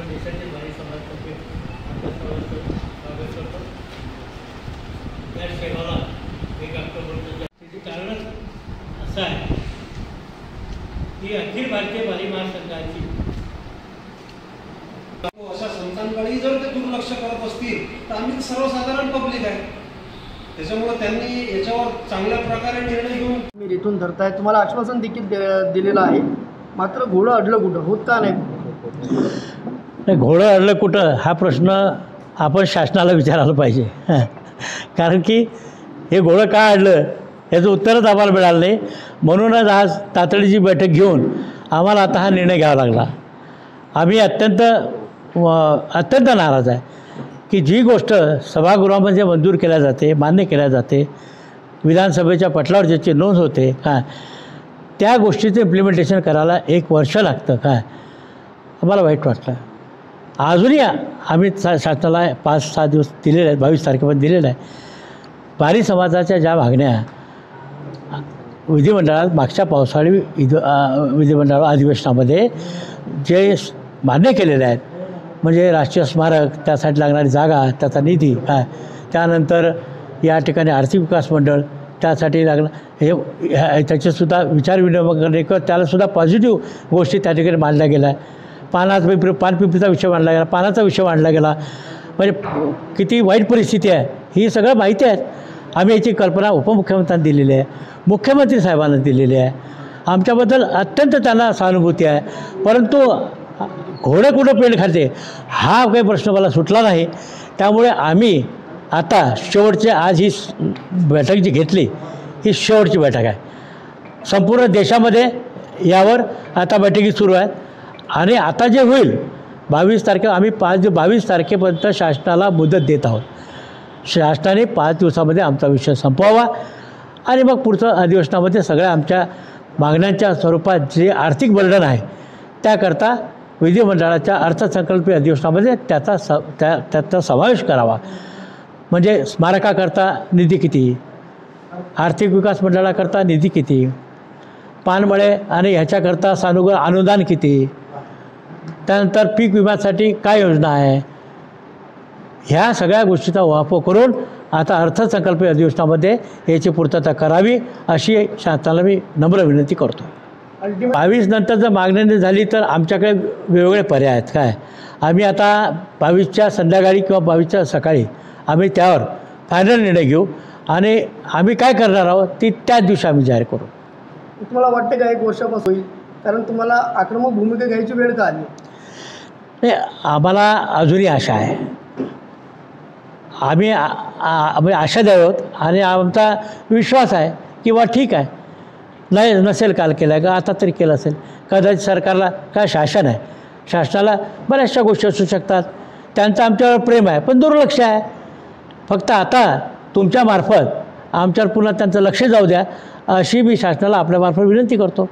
सर्व देशातील भावी समाजातर्फे आपल्या सर्वांचं स्वागत करतो। या सेवाला 1 ऑक्टोबरचं त्याचे कारणच असं आहे की अखिल भारतीय भारी महासंघाची अशा संस्थांकडे जर ते दुर्लक्ष करत असतील तर आम्ही सर्वसाधारण पब्लिक आहे, त्याच्यामुळे त्यांनी याच्यावर चांगल्या प्रकारे निर्णय घेऊन मी इथून धरताय। तुम्हाला आश्वासन देखील दिलेलं आहे, मात्र घोडं अडलं कुठं, होत का नाही? घोडं अडलं कुठं हा प्रश्न आपण शासनाला विचारायला पाहिजे। कारण की हे घोडं का अडलं याचं उत्तरच आम्हाला मिळालं नाही। म्हणूनच आज तातडीची बैठक घेऊन आम्हाला आता हा निर्णय घ्यावा लागला। आम्ही अत्यंत नाराज आहे की जी गोष्ट सभागृहामध्ये मंजूर केल्या जाते, मान्य केल्या जाते, विधानसभेच्या पटलावर ज्याची नोंद होते काय, त्या गोष्टीचं इम्प्लिमेंटेशन करायला 1 वर्ष लागतं काय, आम्हाला वाईट वाटलं। अजूनही आम्ही शासनाला 5-6 दिवस दिलेले आहेत, 22 तारखेपर्यंत दिलेलं आहे। भारी समाजाच्या ज्या मागण्या विधिमंडळात मागच्या पावसाळी विधिमंडळ अधिवेशनामध्ये जे मान्य केलेले आहेत, म्हणजे राष्ट्रीय स्मारक, त्यासाठी लागणारी जागा, त्याचा निधी काय, त्यानंतर या ठिकाणी आर्थिक विकास मंडळ, त्यासाठी लागणं हे त्याचेसुद्धा विचारविनिमय करणे किंवा त्यालासुद्धा पॉझिटिव्ह गोष्टी त्या ठिकाणी मांडल्या गेल्या। पानपिंपरीचा विषय मांडला गेला, पानाचा विषय मांडला गेला, म्हणजे किती वाईट परिस्थिती आहे ही सगळं माहिती आहे। आम्ही याची कल्पना उपमुख्यमंत्र्यांना दिलेली आहे, मुख्यमंत्री साहेबांना दिलेली आहे। आमच्याबद्दल अत्यंत त्यांना सहानुभूती आहे, परंतु घोडं कुठं पेंड खाते हा काही प्रश्न मला सुटला नाही। त्यामुळे आम्ही आता शेवटचे आज ही बैठक जी घेतली ही शेवटची बैठक आहे। संपूर्ण देशामध्ये यावर आता बैठकी सुरू आहेत आणि आता जे होईल 22 तारखेला आम्ही 22 तारखेपर्यंत शासनाला मुदत देत आहोत। शासनाने 5 दिवसामध्ये आमचा विषय संपवावा आणि मग पुढचं अधिवेशनामध्ये सगळ्या आमच्या मागण्यांच्या स्वरूपात जे आर्थिक बर्डन आहे त्याकरता विधिमंडळाच्या अर्थसंकल्पीय अधिवेशनामध्ये त्याचा समावेश करावा। म्हणजे स्मारकाकरता निधी किती, आर्थिक विकास मंडळाकरता निधी किती, पानमळे आणि ह्याच्याकरता अनुदान किती, त्यानंतर पीक विम्यासाठी काय योजना आहे, ह्या सगळ्या गोष्टीचा वापर करून आता अर्थसंकल्पीय अधिवेशनामध्ये याची पूर्तता करावी अशी शासनाला मी नम्र विनंती करतो। 22 नंतर जर मागणी झाली तर आमच्याकडे वेगवेगळे पर्याय आहेत काय, आम्ही आता 22च्या संध्याकाळी किंवा 22च्या सकाळी आम्ही त्यावर फायनल निर्णय घेऊ आणि आम्ही काय करणार आहोत ती त्याच दिवशी आम्ही जाहीर करू। तुम्हाला वाटतं का 1 वर्षापासून होईल, कारण तुम्हाला आक्रमक भूमिका घ्यायची वेळ का आली? नाही, आम्हाला अजूनही आशा आहे। आम्ही आशा द्यावत आणि आमचा विश्वास आहे की बा ठीक आहे, नाही नसेल काल केलं आहे का आता तरी केलं असेल, कदाचित सरकारला काय शासन आहे, शासनाला बऱ्याचशा गोष्टी असू शकतात, त्यांचं आमच्यावर प्रेम आहे पण दुर्लक्ष आहे। फक्त आता तुमच्यामार्फत आमच्यावर पुन्हा त्यांचं लक्ष जाऊ द्या अशी मी शासनाला आपल्यामार्फत विनंती करतो।